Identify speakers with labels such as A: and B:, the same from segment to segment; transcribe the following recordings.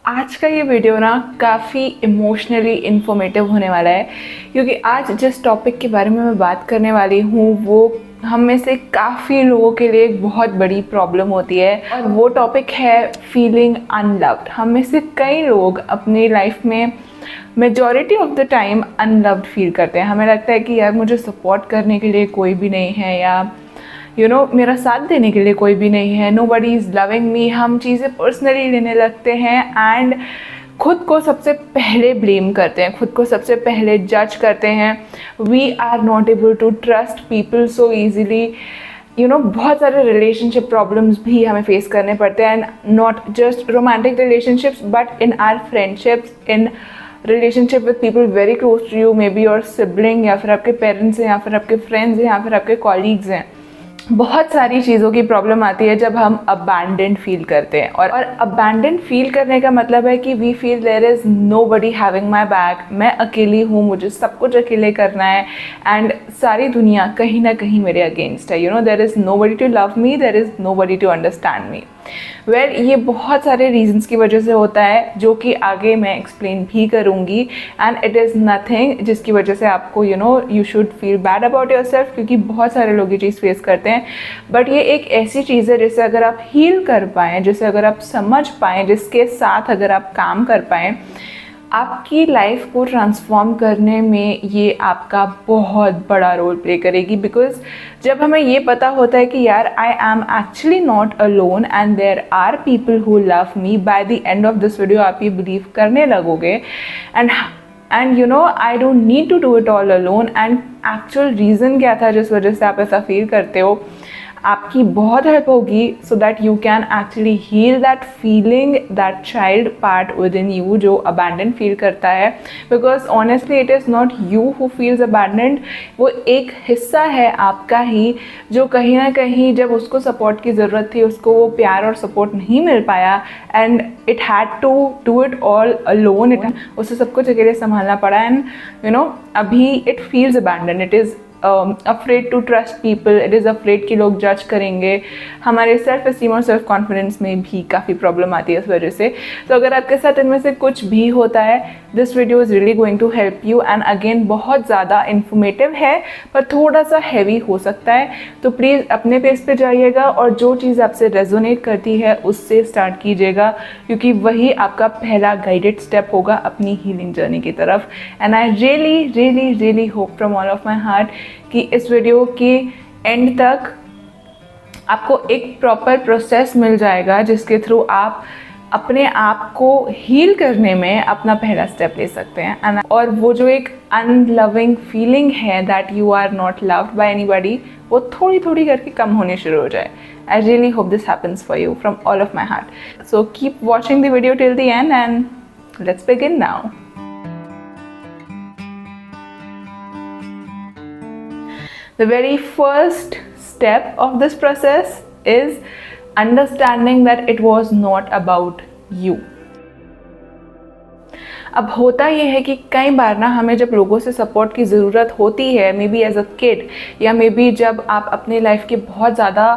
A: आज का ये वीडियो ना काफ़ी इमोशनली इन्फॉर्मेटिव होने वाला है, क्योंकि आज जिस टॉपिक के बारे में मैं बात करने वाली हूँ वो हम में से काफ़ी लोगों के लिए एक बहुत बड़ी प्रॉब्लम होती है। और वो टॉपिक है फीलिंग अनलव्ड। हम में से कई लोग अपनी लाइफ में majority of the time unloved feel करते हैं। हमें लगता है कि यार मुझे सपोर्ट करने के लिए कोई भी नहीं है, या मेरा साथ देने के लिए कोई भी नहीं है, नोबडी इज़ लविंग मी। हम चीज़ें पर्सनली लेने लगते हैं एंड खुद को सबसे पहले ब्लेम करते हैं, खुद को सबसे पहले जज करते हैं। We are not able to trust people so easily. बहुत सारे रिलेशनशिप प्रॉब्लम्स भी हमें फेस करने पड़ते हैं, and not just romantic relationships but in our friendships, in relationship with people very close to you, may be your sibling, या फिर आपके पेरेंट्स हैं, या फिर आपके फ्रेंड्स हैं, या फिर आपके कॉलीग्स हैं। बहुत सारी चीज़ों की प्रॉब्लम आती है जब हम अबैंडन्ड फील करते हैं। और अबैंडन्ड फील करने का मतलब है कि we feel there is nobody having my back. मैं अकेली हूँ, मुझे सब कुछ अकेले करना है, एंड सारी दुनिया कहीं ना कहीं मेरे अगेंस्ट है। There is nobody to love me, there is nobody to understand me. Well, ये बहुत सारे रीजंस की वजह से होता है, जो कि आगे मैं एक्सप्लेन भी करूँगी। एंड इट इज़ नथिंग जिसकी वजह से आपको you should feel bad about your self, क्योंकि बहुत सारे लोग ये चीज़ फेस करते हैं। बट ये एक ऐसी चीज़ है जिसे अगर आप हील कर पाएँ, जिसे अगर आप समझ पाएँ, जिसके साथ अगर आप काम कर पाएँ, आपकी लाइफ को ट्रांसफॉर्म करने में ये आपका बहुत बड़ा रोल प्ले करेगी। बिकॉज जब हमें ये पता होता है कि यार I am actually not alone and there are people who love me, by the end of this video आप ये बिलीव करने लगोगे। And I don't need to do it all alone. And actual reason क्या था जिस वजह से आप ऐसा फील करते हो, आपकी बहुत हेल्प होगी, so that you can actually heal that feeling, that child part within you जो अबैंडन फील करता है। Because honestly it is not you who feels abandoned, वो एक हिस्सा है आपका ही जो कहीं ना कहीं जब उसको सपोर्ट की ज़रूरत थी, उसको वो प्यार और सपोर्ट नहीं मिल पाया, and it had to do it all alone. उसे सब कुछ अकेले संभालना पड़ा, एंड अभी it feels abandon. It is afraid to trust people, it is afraid कि लोग जज करेंगे। हमारे सेल्फ एस्टीम और सेल्फ कॉन्फिडेंस में भी काफ़ी प्रॉब्लम आती है इस वजह से। तो अगर आपके साथ इनमें से कुछ भी होता है, this video is really going to help you. And again बहुत ज़्यादा इन्फॉर्मेटिव है पर थोड़ा सा हैवी हो सकता है, तो प्लीज़ अपने पेस पे जाइएगा और जो चीज़ आपसे रेजोनेट करती है उससे स्टार्ट कीजिएगा, क्योंकि वही आपका पहला गाइडेड स्टेप होगा अपनी हीलिंग जर्नी की तरफ। And I really really really hope from all of my heart कि इस वीडियो के एंड तक आपको एक प्रॉपर प्रोसेस मिल जाएगा जिसके थ्रू आप अपने आप को हील करने में अपना पहला स्टेप ले सकते हैं। और वो जो एक अनलविंग फीलिंग है that you are not loved by anybody, वो थोड़ी थोड़ी करके कम होने शुरू हो जाए। I really hope this happens for you from all of my heart. So keep watching the video till the end and let's begin now. The very first step of this process is understanding that it was not about you. अब होता ये है कि कई बार ना हमें जब लोगों से सपोर्ट की ज़रूरत होती है, maybe as a kid, या मे बी जब आप अपने लाइफ के बहुत ज़्यादा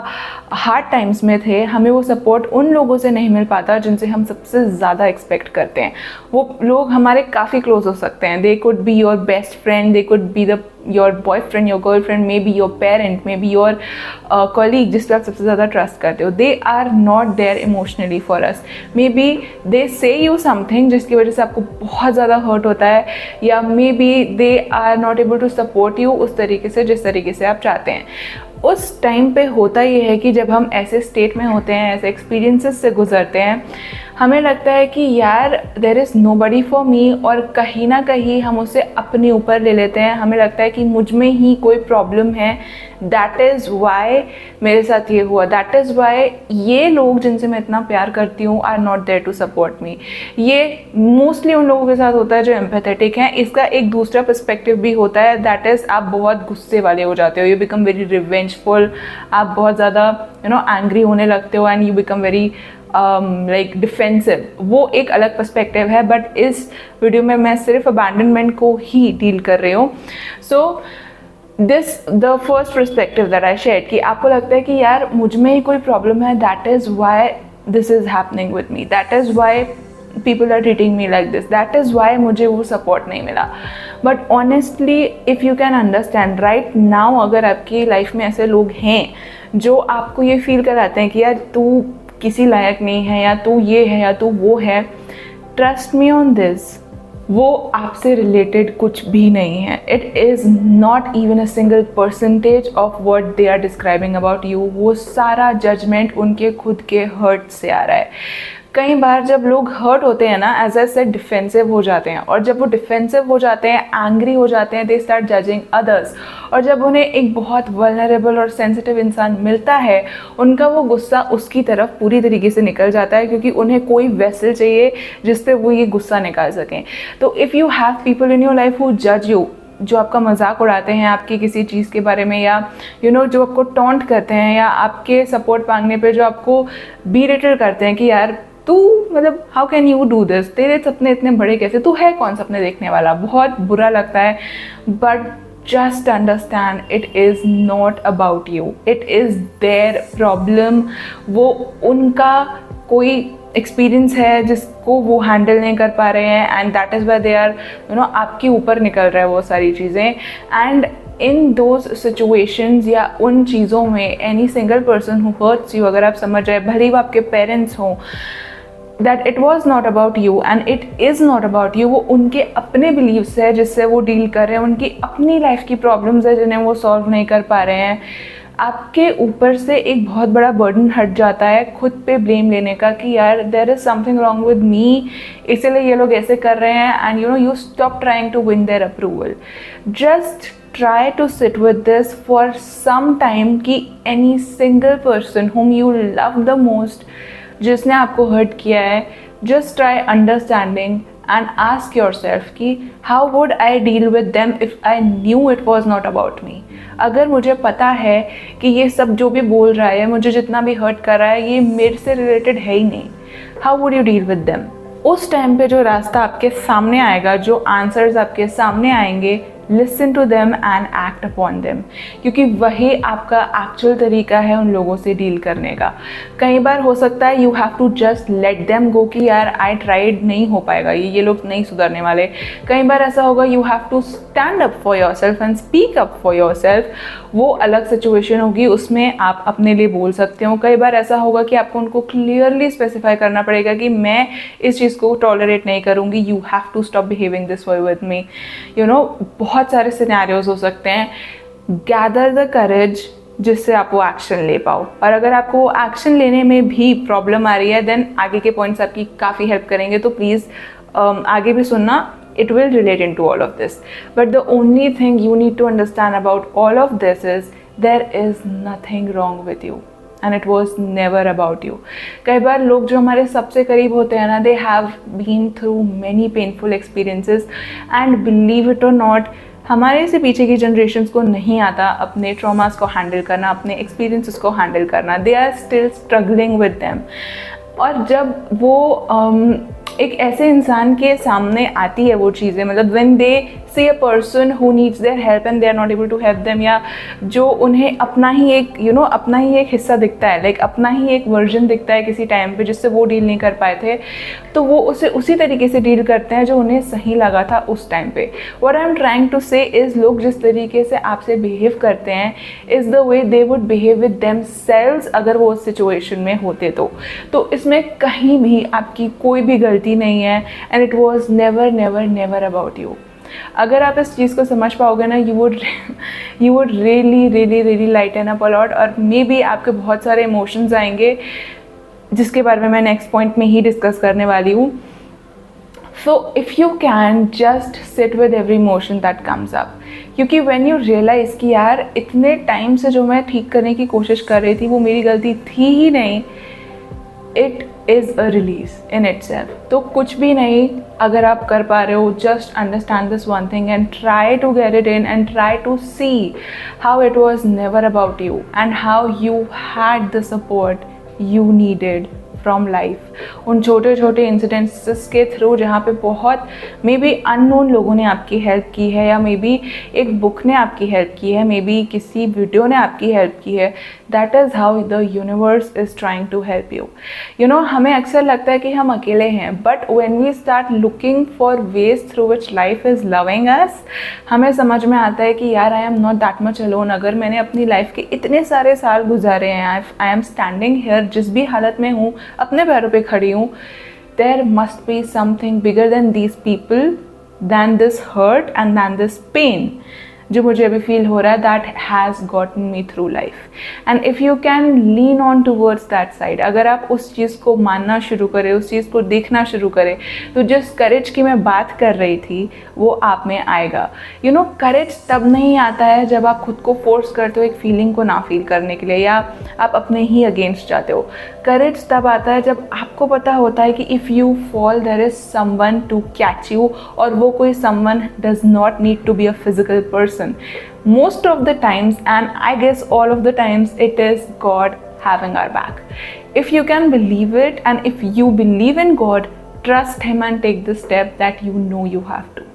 A: हार्ड टाइम्स में थे, हमें वो सपोर्ट उन लोगों से नहीं मिल पाता जिनसे हम सबसे ज़्यादा एक्सपेक्ट करते हैं। वो लोग हमारे काफ़ी क्लोज हो सकते हैं। They could be your best friend, they could be your boyfriend, your girlfriend, may B your parent, may B your colleague जिस पर आप सबसे ज़्यादा ट्रस्ट करते हो। They are not there emotionally for us. May B they say you something जिसकी वजह से आपको बहुत ज़्यादा हर्ट होता है, या may be they are not able to support you उस तरीके से जिस तरीके से आप चाहते हैं। उस टाइम पे होता ये है कि जब हम ऐसे स्टेट में होते हैं, ऐसे एक्सपीरियंसेस से गुजरते हैं, हमें लगता है कि यार there is nobody for me, और कहीं ना कहीं हम उसे अपने ऊपर ले लेते हैं। हमें लगता है कि मुझ में ही कोई प्रॉब्लम है, दैट इज़ वाई मेरे साथ ये हुआ, दैट इज़ वाई ये लोग जिनसे मैं इतना प्यार करती हूँ are not there to support me. ये मोस्टली उन लोगों के साथ होता है जो एम्पैथेटिक हैं। इसका एक दूसरा पर्सपेक्टिव भी होता है, दैट इज़ आप बहुत गुस्से वाले हो जाते हो, यू बिकम वेरी रिवेंजफुल, आप बहुत ज़्यादा एंग्री होने लगते हो, and you become very like defensive. वो एक अलग पर्सपेक्टिव है, बट इस वीडियो में मैं सिर्फ अबैंडनमेंट को ही डील कर रही हूँ। So the first perspective that I share, कि आपको लगता है कि यार मुझ में ही कोई प्रॉब्लम है, that is why this is happening with me, that is Y people are treating me like this, that is why मुझे वो support नहीं मिला. But honestly, if you can understand right now, अगर आपकी लाइफ में ऐसे लोग हैं जो आपको ये फील कराते हैं कि यार तू किसी लायक नहीं है, या तू ये है, या तू वो है, ट्रस्ट मी ऑन दिस, वो आपसे रिलेटेड कुछ भी नहीं है. It is not even a single percentage of what they are describing about you. वो सारा जजमेंट उनके खुद के हर्ट से आ रहा है. कई बार जब लोग हर्ट होते हैं ना, एज आई सेड, डिफेंसिव हो जाते हैं, और जब वो डिफेंसिव हो जाते हैं, एंग्री हो जाते हैं, दे स्टार्ट जजिंग अदर्स. और जब उन्हें एक बहुत वल्नरेबल और सेंसिटिव इंसान मिलता है, उनका वो गुस्सा उसकी तरफ पूरी तरीके से निकल जाता है, क्योंकि उन्हें कोई वेसल चाहिए जिस पे वो ये गुस्सा निकाल सकें. तो if you have people in your life who जज यू, जो आपका मजाक उड़ाते हैं आपकी किसी चीज़ के बारे में, या जो आपको टॉन्ट करते हैं, या आपके सपोर्ट मांगने पे जो आपको बीलिटल करते हैं कि यार तू, मतलब how can you do this, तेरे सपने इतने बड़े कैसे, तू है कौन सपने देखने वाला, बहुत बुरा लगता है. But just understand, it is not about you, it is their problem. वो उनका कोई एक्सपीरियंस है जिसको वो हैंडल नहीं कर पा रहे हैं, and that is why they are आपके ऊपर निकल रहा है वो सारी चीज़ें. एंड इन दोज सिचुएशंस या उन चीज़ों में any single person who hurts you, अगर आप समझ रहे, भले ही वो आपके पेरेंट्स हों, that it was not about you and it is not about you. वो उनके अपने बिलीव्स है जिससे वो डील कर रहे हैं, उनकी अपनी लाइफ की प्रॉब्लम्स है जिन्हें वो सॉल्व नहीं कर पा रहे हैं. आपके ऊपर से एक बहुत बड़ा बर्डन हट जाता है खुद पे ब्लेम लेने का कि यार there is something wrong with me, इसलिए ये लोग ऐसे कर रहे हैं. And you stop trying to win their approval. Just try to sit with this for some time कि any single person whom you love the most, जिसने आपको hurt किया है, just try understanding and ask yourself कि how would I deal with them if I knew it was not about me. अगर मुझे पता है कि ये सब जो भी बोल रहा है, मुझे जितना भी hurt कर रहा है, ये मेरे से related है ही नहीं, how would you deal with them. उस टाइम पे जो रास्ता आपके सामने आएगा, जो आंसर्स आपके सामने आएंगे, listen to them and act upon them, क्योंकि वही आपका एक्चुअल तरीका है उन लोगों से डील करने का. कई बार हो सकता है you have to just let them go कि यार आई ट्राइड, नहीं हो पाएगा, ये लोग नहीं सुधरने वाले. कई बार ऐसा होगा you have to stand up for yourself and speak up for yourself. वो अलग सिचुएशन होगी, उसमें आप अपने लिए बोल सकते हो. कई बार ऐसा होगा कि आपको उनको क्लियरली स्पेसिफाई करना पड़ेगा कि मैं इस चीज़ को टॉलरेट नहीं करूँगी, you have to stop behaving this way with me. बहुत सारे सिनेरियोज हो सकते हैं. गैदर द करेज जिससे आप वो एक्शन ले पाओ. और अगर आपको वो एक्शन लेने में भी प्रॉब्लम आ रही है, देन आगे के पॉइंट्स आपकी काफ़ी हेल्प करेंगे. तो प्लीज़ आगे भी सुनना, it will relate into all of this. But the only thing you need to understand about all of this is there is nothing wrong with you and it was never about you. कई बार लोग जो हमारे सबसे करीब होते हैं ना, they have been through many painful experiences and believe it or not, हमारे से पीछे की जनरेशन्स को नहीं आता अपने ट्रॉमास को हैंडल करना, अपने एक्सपीरियंसेस को हैंडल करना. They are still struggling with them. और जब वो एक ऐसे इंसान के सामने आती है वो चीज़ें, मतलब when they see a person who needs their help and they are not able to help them, या जो उन्हें अपना ही एक अपना ही एक हिस्सा दिखता है, लाइक अपना ही एक वर्जन दिखता है किसी टाइम पे जिससे वो डील नहीं कर पाए थे, तो वो उसे उसी तरीके से डील करते हैं जो उन्हें सही लगा था उस टाइम पे. What I am trying to say is लोग जिस तरीके से आपसे बिहेव करते हैं is the way they would behave with themselves अगर वो उस सिचुएशन में होते तो इसमें कहीं भी आपकी कोई भी गलती नहीं है. And it was never never never about you. अगर आप इस चीज़ को समझ पाओगे ना, you would really really really lighten up a lot. और मे बी आपके बहुत सारे इमोशंस आएंगे जिसके बारे में मैं नेक्स्ट पॉइंट में ही डिस्कस करने वाली हूँ. So if you can just sit with every emotion that comes up, क्योंकि व्हेन यू रियलाइज़ कि यार इतने टाइम से जो मैं ठीक करने की कोशिश कर रही थी वो मेरी गलती थी ही नहीं, it is a release in itself. तो कुछ भी नहीं अगर आप कर पा रहे हो, just understand this one thing and try to get it in and try to see how it was never about you and how you had the support you needed from life. उन छोटे छोटे incidents के through जहाँ पे बहुत may be unknown लोगों ने आपकी हेल्प की है, या मे बी एक बुक ने आपकी हेल्प की है, मे बी किसी वीडियो ने आपकी हेल्प की है. That is how the universe is trying to help you. You know, हमें अक्सर लगता है कि हम अकेले हैं, but when we start looking for ways through which life is loving us, हमें समझ में आता है कि यार I am not that much alone. अगर मैंने अपनी लाइफ के इतने सारे साल गुजारे हैं, आई एम स्टैंडिंग हियर, जिस भी हालत में हूँ अपने पैरों पे खड़ी हूँ, there must be something bigger than these people, than this hurt and than this pain जो मुझे अभी फील हो रहा है, that has gotten me through life. And if you can lean on towards that side, अगर आप उस चीज़ को मानना शुरू करें, उस चीज़ को देखना शुरू करें, तो जिस करेज की मैं बात कर रही थी वो आप में आएगा. यू नो, करेज तब नहीं आता है जब आप खुद को फोर्स करते हो एक फीलिंग को ना फील करने के लिए, या आप अपने ही अगेंस्ट जाते हो. करेज तब आता है जब आपको पता होता है कि if you fall there is someone to catch you, और वो कोई someone does not need to be a physical person. Most of the times, and I guess all of the times, it is God having our back. If you can believe it, and if you believe in God, trust Him and take the step that you know you have to.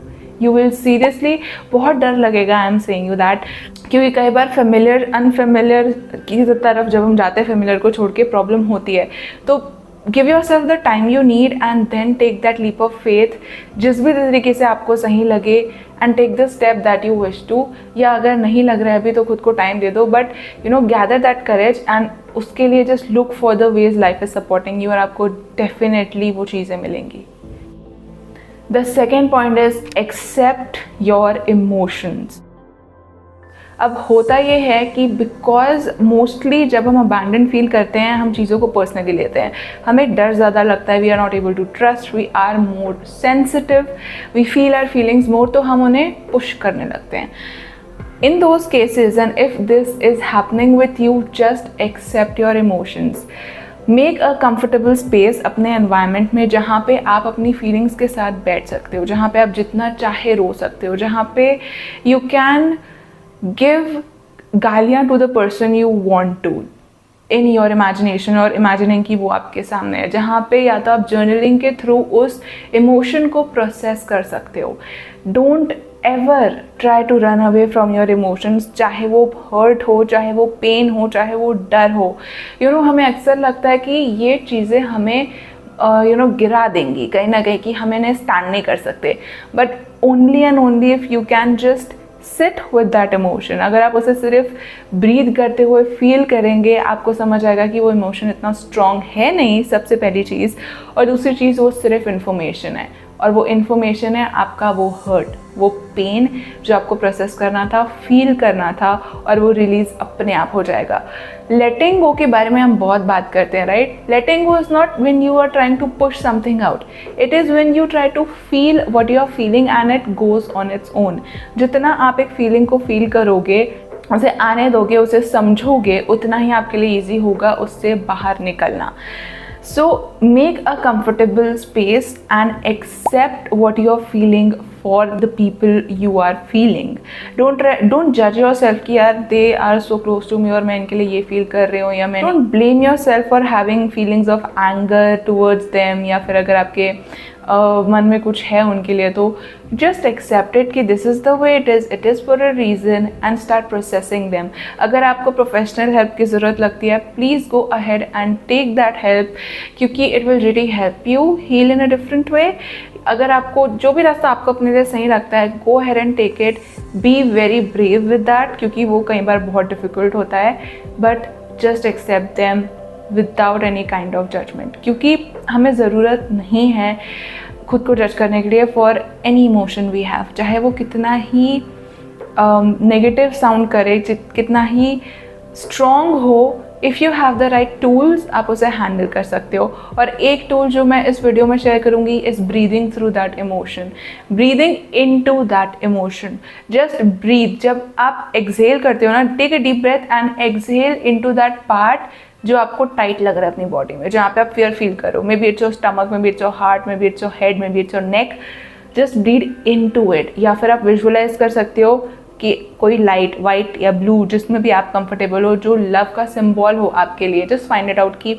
A: You will seriously, बहुत डर लगेगा, I am saying you that, क्योंकि कई बार familiar unfamiliar की तरफ जब हम जाते हैं, फेमिलियर को छोड़ के प्रॉब्लम होती है, तो give yourself the time you need and then take that leap of faith, जिस भी तरीके से आपको सही लगे, and take the step that you wish to. या अगर नहीं लग रहा है अभी तो खुद को टाइम दे दो, but you know, gather that courage, and उसके लिए just look for the ways life is supporting you, और आपको डेफिनेटली वो चीज़ें मिलेंगी. The second point is accept your emotions. अब होता ये है कि बिकॉज मोस्टली जब हम अबैंडन फील करते हैं, हम चीज़ों को पर्सनली लेते हैं, हमें डर ज़्यादा लगता है, we are not able to trust, we are more sensitive, we feel our feelings more, तो हम उन्हें पुश करने लगते हैं. In those cases, and if this is happening with you, just accept your emotions. Make a comfortable space अपने environment में, जहाँ पे आप अपनी feelings के साथ बैठ सकते हो, जहाँ पे आप जितना चाहे रो सकते हो, जहाँ पे you can give गालियाँ to the person you want to in your imagination, और imagining कि वो आपके सामने है, जहाँ पे या तो आप journaling के थ्रू उस emotion को process कर सकते हो. Don't ever try to run away from your emotions, चाहे वो hurt हो, चाहे वो pain हो, चाहे वो डर हो. You know, हमें अक्सर लगता है कि ये चीज़ें हमें गिरा देंगी कहीं ना कहीं, कि हम इन्हें stand नहीं कर सकते. But only and only if you can just sit with that emotion. अगर आप उसे सिर्फ ब्रीथ करते हुए फील करेंगे, आपको समझ आएगा कि वो इमोशन इतना स्ट्रॉन्ग है नहीं, सबसे पहली चीज़. और दूसरी चीज़, वो सिर्फ इन्फॉर्मेशन है, और वो इन्फॉर्मेशन है आपका वो हर्ट, वो पेन जो आपको प्रोसेस करना था, फील करना था, और वो रिलीज़ अपने आप हो जाएगा. लेटिंग गो के बारे में हम बहुत बात करते हैं, right? Letting go is not when you are trying to push something out, it is when you try to feel what you are feeling and it goes on its own. जितना आप एक फीलिंग को feel करोगे, उसे आने दोगे, उसे समझोगे, उतना ही आपके लिए ईजी होगा उससे बाहर निकलना. So make a comfortable space and accept what you are feeling for the people you are feeling. Don't judge yourself कि यार they are so close to me और मैं इनके लिए ये feel कर रही हूँ, या मैं don't blame yourself for having feelings of anger towards them, या फिर अगर आपके मन में कुछ है उनके लिए, तो just accept it कि this is the way it is for a reason, and start processing them. अगर आपको professional help की ज़रूरत लगती है, please go ahead and take that help, क्योंकि it will really help you heal in a different way. अगर आपको जो भी रास्ता आपको अपने लिए सही लगता है, go ahead and take it. Be very brave with that, क्योंकि वो कई बार बहुत difficult होता है, but just accept them without any kind of judgement, क्योंकि हमें ज़रूरत नहीं है खुद को जज करने के लिए for any emotion we have, चाहे वो कितना ही नेगेटिव साउंड करे, कितना ही स्ट्रॉन्ग हो. If you have the right tools, आप उसे हैंडल कर सकते हो. और एक टूल जो मैं इस वीडियो में शेयर करूँगी is breathing through that emotion, breathing into that emotion. Just breathe. जब आप एक्सहेल करते हो ना, take a deep breath and exhale into that part जो आपको टाइट लग रहा है अपनी बॉडी में, जहाँ पे आप फियर फील करो. Maybe it's your stomach, maybe it's your heart, maybe it's your head, maybe it's your neck. Just breathe into it. या फिर आप विजुअलाइज कर सकते हो कि कोई लाइट, वाइट या ब्लू, जिसमें भी आप कंफर्टेबल हो, जो लव का सिंबल हो आपके लिए. जस्ट फाइंड इट आउट कि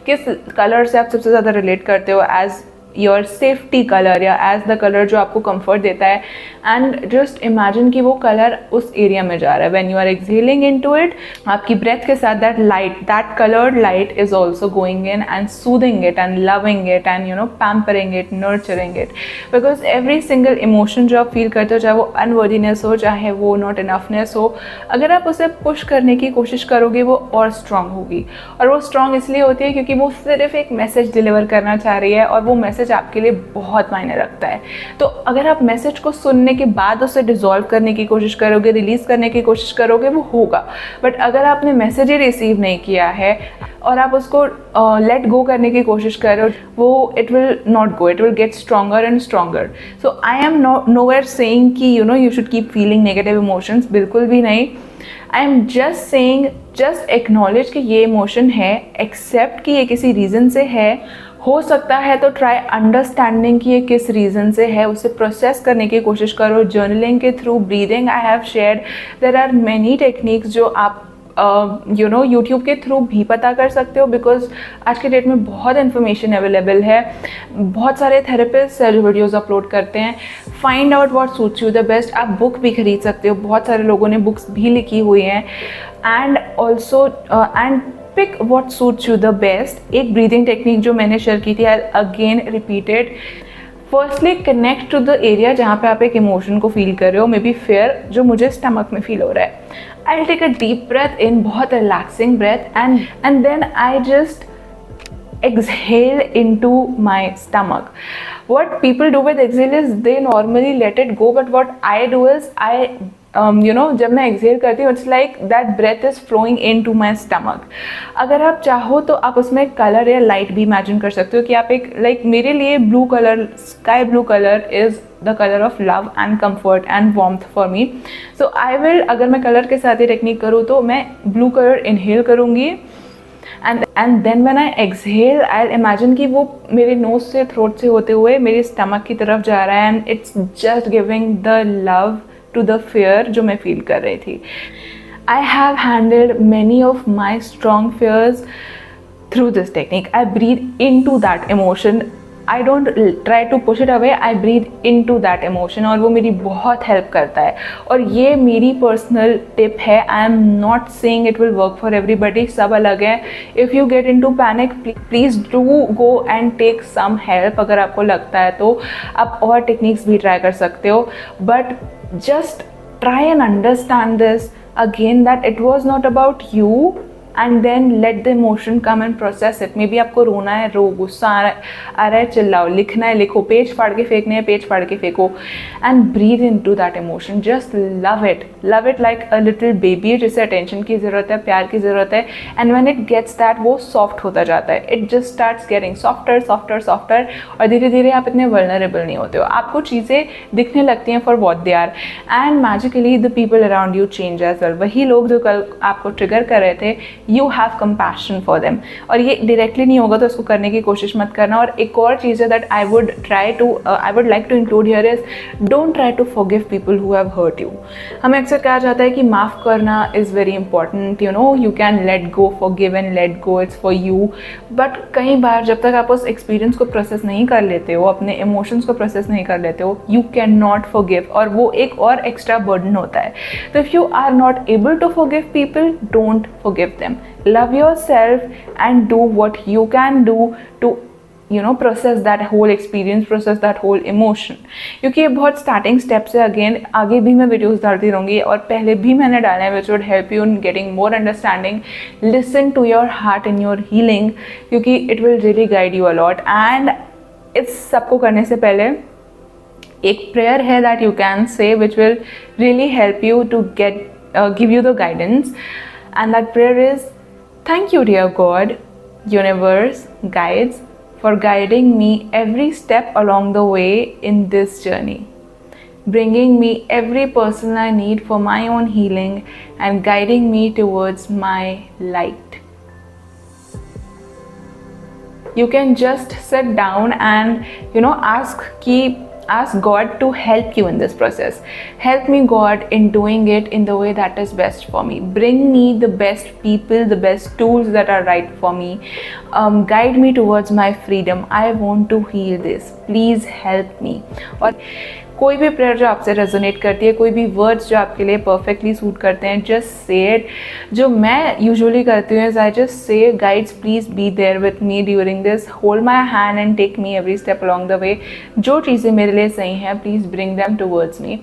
A: किस कलर से आप सबसे ज़्यादा रिलेट करते हो एज योर सेफ्टी कलर या एज द कलर जो आपको कंफर्ट देता है, एंड जस्ट इमेजिन कि वो कलर उस एरिया में जा रहा है. When you are exhaling into it, आपकी ब्रेथ के साथ that light, that coloured light is also going in and soothing it and loving it and pampering it, nurturing it. Because every single emotion जो आप feel करते हो, चाहे वो unworthiness हो, चाहे वो नॉट इनफनेस हो, अगर आप उसे पुश करने की कोशिश करोगे वो और स्ट्रांग होगी. और वो स्ट्रांग इसलिए होती है क्योंकि वो सिर्फ एक मैसेज डिलीवर करना चाह रही है और वो मैसेज आपके लिए बहुत मायने रखता है. तो अगर आप मैसेज को सुनने के बाद उसे डिसॉल्व करने की कोशिश करोगे, रिलीज़ करने की कोशिश करोगे, वो होगा. बट अगर आपने मैसेज ही रिसीव नहीं किया है और आप उसको लेट गो करने की कोशिश कर रहे हो, वो it will not go, it will get stronger and stronger. So I am nowhere saying कि you should keep feeling negative emotions, बिल्कुल भी नहीं. I am just saying, just acknowledge कि ये इमोशन है, एक्सेप्ट कि ये किसी रीज़न से है. हो सकता है तो ट्राई अंडरस्टैंडिंग कि ये किस रीज़न से है, उसे प्रोसेस करने की कोशिश करो. जर्नलिंग के through, breathing I have shared, there are many techniques जो आप यूट्यूब के थ्रू भी पता कर सकते हो. बिकॉज आज के डेट में बहुत इन्फॉर्मेशन अवेलेबल है, बहुत सारे थेरेपिस्ट जो वीडियोस अपलोड करते हैं. Find out what suits you the best. आप बुक भी खरीद सकते हो, बहुत सारे लोगों ने बुक्स भी लिखी हुई हैं. And also and pick what suits you the best. एक ब्रीदिंग टेक्निक जो मैंने शेयर की थी, I again repeated. Firstly connect to the area जहाँ पे आप एक इमोशन को फील कर रहे हो, मे बी फेयर जो मुझे स्टमक में फील हो रहा है. I'll take a deep breath in, बहुत relaxing breath, and then I just exhale into my stomach. What people do with exhale is they normally let it go, but what I do is जब मैं exhale करती हूँ, it's like that breath is flowing into my stomach. अगर आप चाहो तो आप उसमें कलर या लाइट भी इमेजिन कर सकते हो कि आप एक मेरे लिए blue colour, sky blue colour is the color of love and comfort and warmth for me. So I will, अगर मैं कलर के साथ ये टेक्निक करूँ तो मैं ब्लू कलर इनहेल करूँगी and then when I exhale I'll imagine कि वो मेरे नोज से, थ्रोट से होते हुए मेरे स्टमक की तरफ जा रहा है, and it's just giving the love to the fear जो मैं फील कर रही थी. I have handled many of my strong fears through this technique. I breathe into that emotion. I don't try to push it away, I breathe into that emotion, और वो मेरी बहुत help करता है. और ये मेरी पर्सनल टिप है. I am not saying it will work for everybody, सब अलग है. If you get into panic, please do go and take some help. अगर आपको लगता है तो आप और टेक्निक्स भी ट्राई कर सकते हो. But just try and understand this again that it was not about you, and then let the emotion come and process it. Maybe आपको रोना है, रो. गुस्सा आ रहा है, चिल्लाओ. लिखना है, लिखो. पेज फाड़ के फेंकने हैं, पेज फाड़ के फेंको. And breathe into that emotion. Just love it like a little baby जिसे अटेंशन की ज़रूरत है, प्यार की ज़रूरत है. And when it gets that, वो सॉफ्ट होता जाता है. It just starts getting softer softer softer, और धीरे धीरे आप इतने वल्नरेबल नहीं होते हो. आपको चीज़ें दिखने लगती हैं for what they are, and magically the people around you change as well. वही लोग जो कल आपको ट्रिगर कर रहे थे, you have compassion for them. और ये डायरेक्टली नहीं होगा तो इसको करने की कोशिश मत करना. और एक और चीज़ है that I would like to include here is don't try to forgive people who have hurt you. हमें अक्सर कहा जाता है कि माफ़ करना is very important, you can let go, forgive and let go, it's for you. But कई बार जब तक आप उस एक्सपीरियंस को प्रोसेस नहीं कर लेते हो, अपने इमोशंस को प्रोसेस नहीं कर लेते हो, यू कैन नॉट फॉरगिव, और वो एक और एक्स्ट्रा बर्डन होता है. तो if you are not able to forgive people, don't forgive them. Love yourself and do what you can do to process that whole experience, process that whole emotion. क्योंकि ये बहुत स्टार्टिंग स्टेप्स है. Again आगे भी मैं videos डालती रहूँगी, और पहले भी मैंने डाले हैं, which would help you in getting more understanding. Listen to your heart in your healing, क्योंकि it will really guide you a lot. And इस सबको करने से पहले एक प्रेयर है that you can say which will really help you to give you the guidance. And that prayer is, thank you dear God, universe, guides, for guiding me every step along the way in this journey, bringing me every person I need for my own healing and guiding me towards my light. You can just sit down and ask कि ask God to help you in this process. Help me, God, in doing it in the way that is best for me. Bring me the best people, the best tools that are right for me. Guide me towards my freedom. I want to heal this. Please help me. और कोई भी prayer जो आपसे resonate करती है, कोई भी words जो आपके लिए परफेक्टली सूट करते हैं, जस्ट से इट. जो मैं यूजुअली करती हूँ is I just say, guides please be there with me during this, hold my hand and take me every step along the way. जो चीज़ें मेरे लिए सही हैं, please bring them towards me.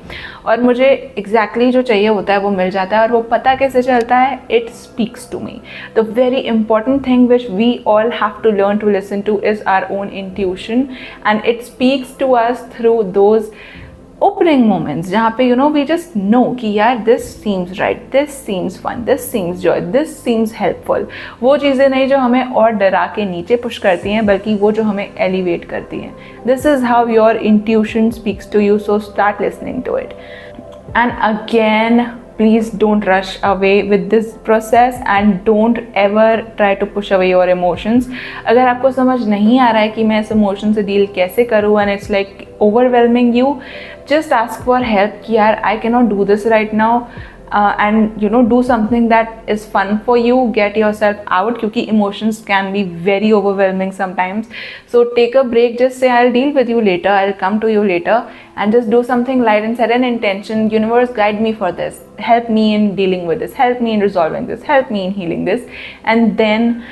A: और मुझे एग्जैक्टली जो चाहिए होता है वो मिल जाता है. और वो पता कैसे चलता है? It speaks to me. The very important thing which we all have to learn to listen to is our own intuition, and it speaks to us through those opening moments जहाँ पे we just know कि यार this seems right, this seems fun, this seems joy, this seems helpful. वो चीज़ें नहीं जो हमें और डरा के नीचे पुश करती हैं, बल्कि वो जो हमें elevate करती हैं. This is how your intuition speaks to you, so start listening to it. And again, please don't rush away with this process and don't ever try to push away your emotions. अगर आपको समझ नहीं आ रहा है कि मैं इस emotion से डील कैसे करूँ and it's like overwhelming you, just ask for help कि यार I cannot do this right now. And do something that is fun for you, get yourself out, क्योंकि emotions can be very overwhelming sometimes. So take a break, just say I'll deal with you later, I'll come to you later, and just do something light and set an intention. Universe, guide me for this, help me in dealing with this, help me in resolving this, help me in healing this, and then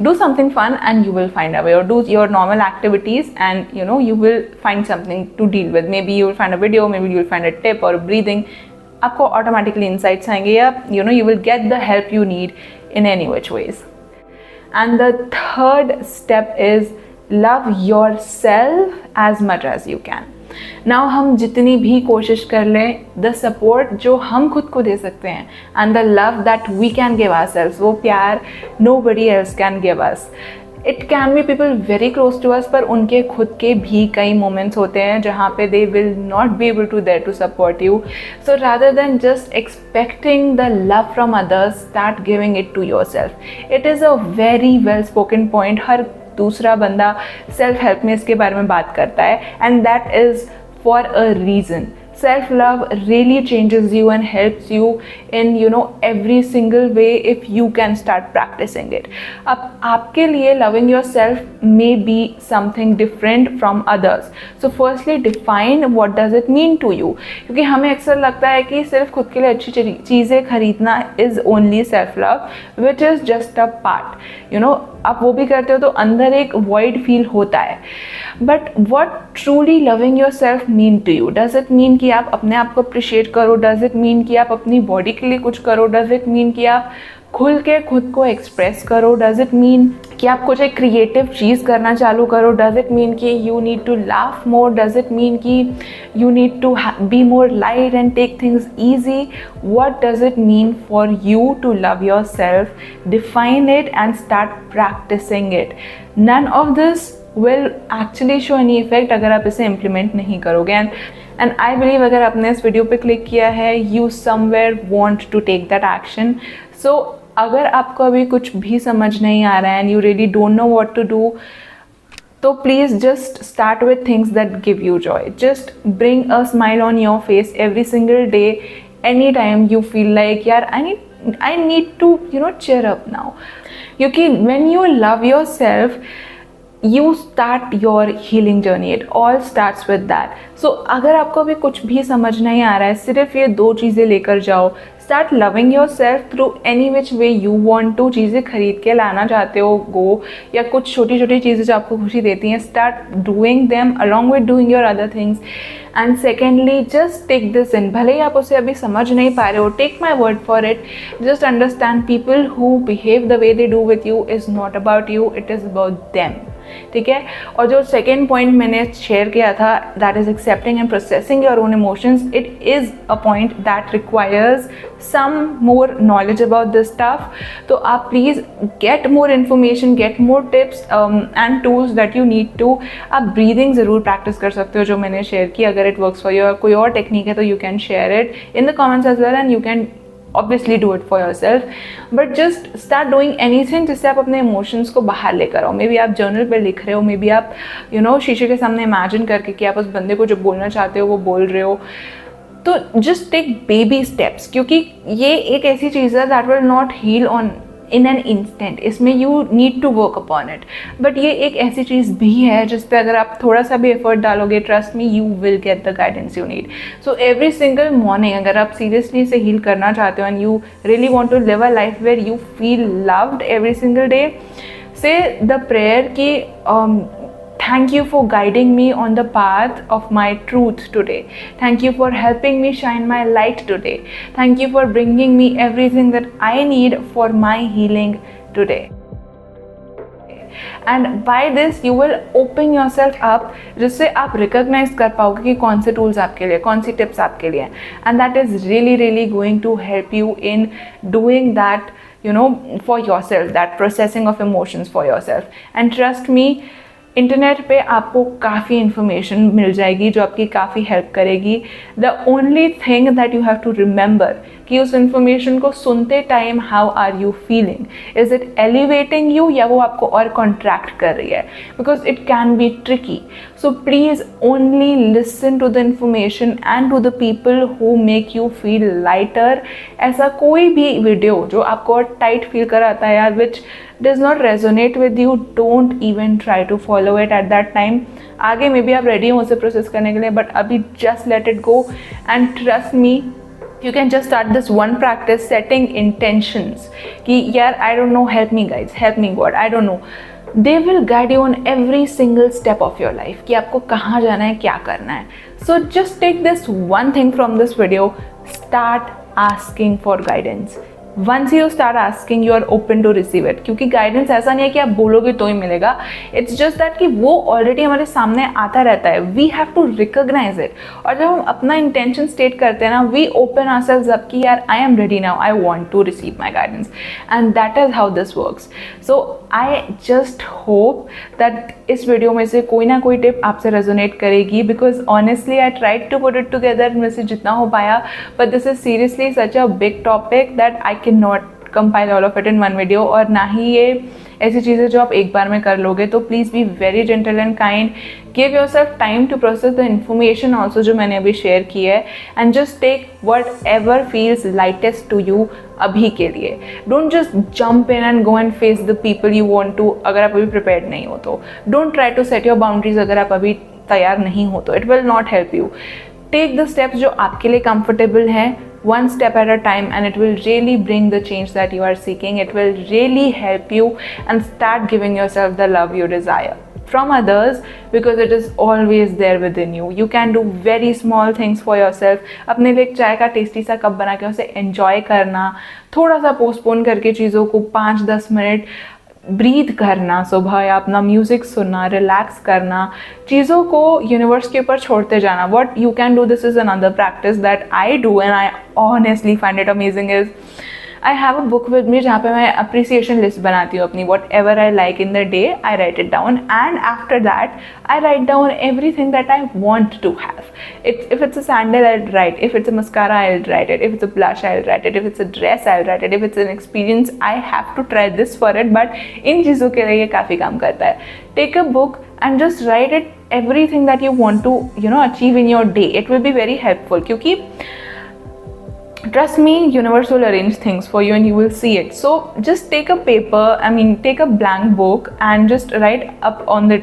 A: do something fun and you will find a way, or do your normal activities and you will find something to deal with. Maybe you will find a video, maybe you will find a tip or breathing. आपको automatically insights आएंगे, या you will get the help you need in any which ways. And the third step is love yourself as much as you can. Now हम जितनी भी कोशिश कर लें, the support जो हम खुद को दे सकते हैं and the love that we can give ourselves, वो प्यार nobody else can give us. It can be people very close to us, पर उनके खुद के भी कई moments होते हैं जहाँ पे they will not be able to there to support you. So rather than just expecting the love from others, start giving it to yourself. It is a very well spoken point. हर दूसरा बंदा self help में इसके बारे में बात करता है, and that is for a reason. Self-love really changes you and helps you in every single way if you can start practicing it. अब आपके लिए loving yourself may be something different from others. So firstly define what does it mean to you. क्योंकि हमें अक्सर लगता है कि सिर्फ खुद के लिए अच्छी चीज़ें खरीदना is only self-love, which is just a part. आप वो भी करते हो तो अंदर एक void feel होता है. But what truly loving yourself mean to you? Does it mean कि आप अपने आप को अप्रिशिएट करो? Does it mean कि आप अपनी बॉडी के लिए कुछ करो? Does it mean कि आप खुल के खुद को एक्सप्रेस करो? Does it mean कि आप कुछ एक क्रिएटिव चीज़ करना चालू करो? Does it mean कि you need to laugh more? Does it mean कि you need to be more light and take things easy? What does it mean for you to love yourself? Define it and start practicing it. None of this will actually show any effect अगर आप इसे implement नहीं करोगे. And I believe अगर आपने इस video पे click किया है, you somewhere want to take that action. So अगर आपको अभी कुछ भी समझ नहीं आ रहा है and you really don't know what to do, तो please just start with things that give you joy. Just bring a smile on your face every single day, anytime you feel like यार I need to cheer up now. क्योंकि when you love yourself, you start your healing journey. It all starts with that. So अगर आपको अभी कुछ भी समझ नहीं आ रहा है, सिर्फ ये दो चीज़ें लेकर जाओ. Start loving yourself through any which way you want to. चीज़ें खरीद के लाना चाहते हो, go, या कुछ छोटी छोटी चीज़ें जो आपको खुशी देती हैं, start doing them along with doing your other things. And secondly, just take this in. भले ही आप उसे अभी समझ नहीं पा रहे हो, take my word for it. Just understand people who behave the way they do with you is not about you, it is about them. ठीक है. और जो सेकेंड पॉइंट मैंने शेयर किया था, that is accepting and processing your own emotions, it is a point that requires some more knowledge about this stuff. तो आप please get more information, get more tips and tools that you need to. आप breathing ज़रूर practice कर सकते हो जो मैंने share की. अगर इट वर्क्स फॉर यू, कोई और टेक्निक है तो you can share it in the comments as well, and you can obviously do it for yourself, but just start doing anything जिससे आप अपने इमोशंस को बाहर लेकर आओ. मे बी आप जर्नल पर लिख रहे हो, मे बी आप शीशे के सामने इमेजिन करके कि आप उस बंदे को जो बोलना चाहते हो वो बोल रहे हो. तो जस्ट टेक बेबी स्टेप्स, क्योंकि ये एक ऐसी चीज़ है that will not heal on in an instant. इसमें you need to work upon it. But ये एक ऐसी चीज़ भी है जिस पर अगर आप थोड़ा सा भी एफर्ट डालोगे, trust me, you will get the guidance you need. So every single morning अगर आप सीरियसली से हील करना चाहते हो and you really want to live a life where you feel loved every single day, say the prayer की thank you for guiding me on the path of my truth today. Thank you for helping me shine my light today. Thank you for bringing me everything that I need for my healing today. And by this you will open yourself up, जिससे आप recognize कर पाओगे कि कौन से tools आपके लिए, कौन सी tips आपके लिए, and that is really really going to help you in doing that, for yourself, that processing of emotions for yourself. And trust me, internet पे आपको काफ़ी इन्फॉर्मेशन मिल जाएगी जो आपकी काफ़ी हेल्प करेगी. The only thing that you have to remember कि उस इन्फॉर्मेशन को सुनते time how are you feeling, is it elevating you या वो आपको और कॉन्ट्रैक्ट कर रही है, because it can be tricky. So please only listen to the information and to the people who make you feel lighter. ऐसा कोई भी वीडियो जो आपको टाइट फील कराता है या विच does not resonate with you, don't even try to follow it at that time. आगे may be आप रेडी हो उसे प्रोसेस करने के लिए, बट अभी just let it go and trust me, you can just start this one practice, setting intentions कि यार I don't know, help me guys, help me God, I don't know. They will guide you on every single step of your life कि आपको कहाँ जाना है, क्या करना है. So just take this one thing from this video, start asking for guidance. Once you start asking, you are open to receive it. क्योंकि guidance ऐसा नहीं है कि आप बोलोगे तो ही मिलेगा. इट्स जस्ट दैट कि वो ऑलरेडी हमारे सामने आता रहता है. We have to recognise it. और जब हम अपना इंटेंशन स्टेट करते हैं ना, वी ओपन आवरसेल्व्स अप कि यार I am ready now, I want to receive my guidance, and that is how this works. So I just hope that इस वीडियो में से कोई ना कोई टिप आपसे रेजोनेट करेगी, because honestly I tried to put it together में से जितना हो पाया, but this is seriously such a big topic that I can not compile all of it in one video. और ना ही ये ऐसी चीज़ें जो आप एक बार में कर लोगे. तो please be very gentle and kind, give yourself time to process the information also जो मैंने अभी शेयर की है, and just take whatever feels lightest to you अभी के लिए. Don't just jump in and go and face the people you want to. अगर आप अभी प्रिपेयर्ड नहीं हो तो don't try to set your boundaries. अगर आप अभी तैयार नहीं हो तो it will not help you. Take the steps जो आपके लिए कंफर्टेबल हैं, one step at a time, and it will really bring the change that you are seeking. It will really help you, and start giving yourself the love you desire from others, because it is always there within you. You can do very small things for yourself. अपने लिए एक चाय का tasty सा cup बना के उसे enjoy करना, थोड़ा सा पोस्टपोन करके चीज़ों को 5-10 मिनट ब्रीथ करना, सुबह या अपना म्यूज़िक सुनना, रिलैक्स करना, चीज़ों को यूनिवर्स के ऊपर छोड़ते जाना. What you can do, this is another practice that I do and I honestly find it amazing, is I have a book with me जहाँ पे मैं अप्रिसिएशन लिस्ट बनाती हूँ अपनी. Whatever I like in the day I write it down, and after that I write down everything that I want to have. If it's a sandal, I'll write. If it's a mascara, I'll write it. If it's a blush, I'll write it. If it's a dress, I'll write it. If it's an experience, I have to try this for it. But इन चीज़ों के लिए ये काफ़ी काम करता है. Take a book and just write it everything that you want to achieve in your day. It will be very helpful क्योंकि trust me, universe will arrange things for you and you will see it. So just take a paper, take a blank book and just write up on the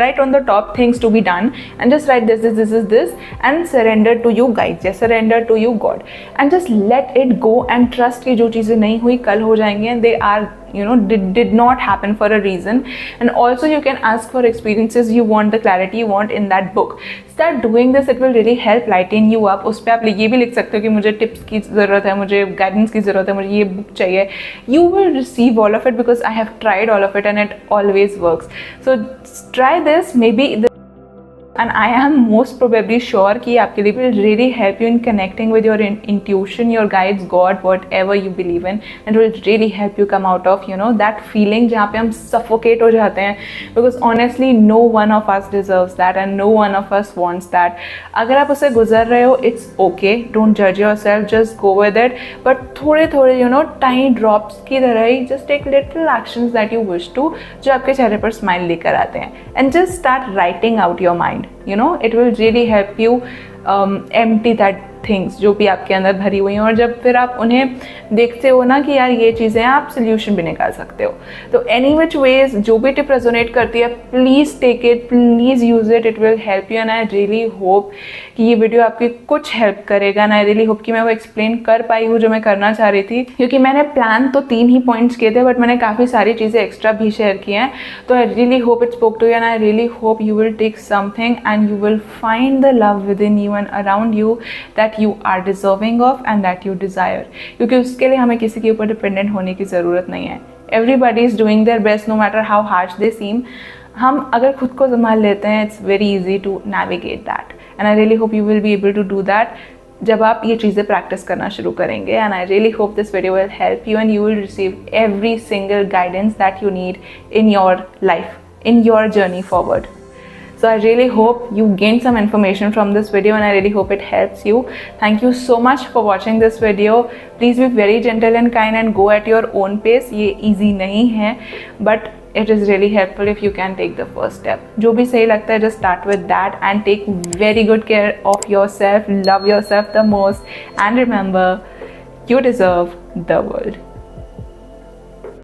A: write on the top things to be done, and just write this and surrender to you guides, just surrender to you God, and just let it go and trust कि जो चीज़ें नहीं हुई कल हो जाएंगी, and they are did not happen for a reason. And also you can ask for experiences you want, the clarity you want in that book. Start doing this, it will really help lighten you up. उस पर आप ये भी लिख सकते हो कि मुझे टिप्स की ज़रूरत है, मुझे गाइडेंस की ज़रूरत है, मुझे ये बुक चाहिए. You will receive all of it because I have tried all of it and it always works. So try this. Maybe and I am most probably sure कि आपके लिए will really help you in connecting with your intuition, your guides, God, whatever you believe in, and will really help you come out of that feeling जहाँ पे हम suffocate हो जाते हैं, because honestly no one of us deserves that and no one of us wants that. अगर आप उसे गुजर रहे हो, इट्स ओके, डोंट जज yourself, just go with it, but थोड़े थोड़े टाइनी ड्रॉप्स की तरह ही just take little actions that you wish to, जो आपके चेहरे पर स्माइल लेकर आते हैं, and just start writing out your mind. It will really help you empty that things जो भी आपके अंदर भरी हुई हैं, और जब फिर आप उन्हें देखते हो ना कि यार ये चीज़ें आप सोल्यूशन भी निकाल सकते हो. तो एनी विच वेज जो भी टिप रेजोनेट करती है, please take it, please use it, it will help you. And I really hope कि ये वीडियो आपकी कुछ हेल्प करेगा, एंड आई रियली होप कि मैं वो एक्सप्लेन कर पाई हूँ जो मैं करना चाह रही थी, क्योंकि मैंने प्लान तो 3 ही पॉइंट्स किए थे, बट मैंने काफ़ी सारी चीज़ें एक्स्ट्रा भी शेयर की हैं. तो I really hope it spoke to you, and I really hope you will take something and you will find the love within you and around you that you are deserving of and that you desire. क्योंकि उसके लिए हमें किसी के ऊपर dependent होने की ज़रूरत नहीं है. Everybody is doing their best, no matter how harsh they seem. हम अगर खुद को संभाल लेते हैं, it's very easy to navigate that, and I really hope you will be able to do that जब आप ये चीज़ें प्रैक्टिस करना शुरू करेंगे. And I really hope this video will help you and you will receive every single guidance that you need in your life, in your journey forward. So I really hope you gained some information from this video, and I really hope it helps you. Thank you so much for watching this video. Please be very gentle and kind and go at your own pace. ये easy नहीं है, but it is really helpful if you can take the first step. जो भी सही लगता है, just start with that and take very good care of yourself. Love yourself the most, and remember, you deserve the world.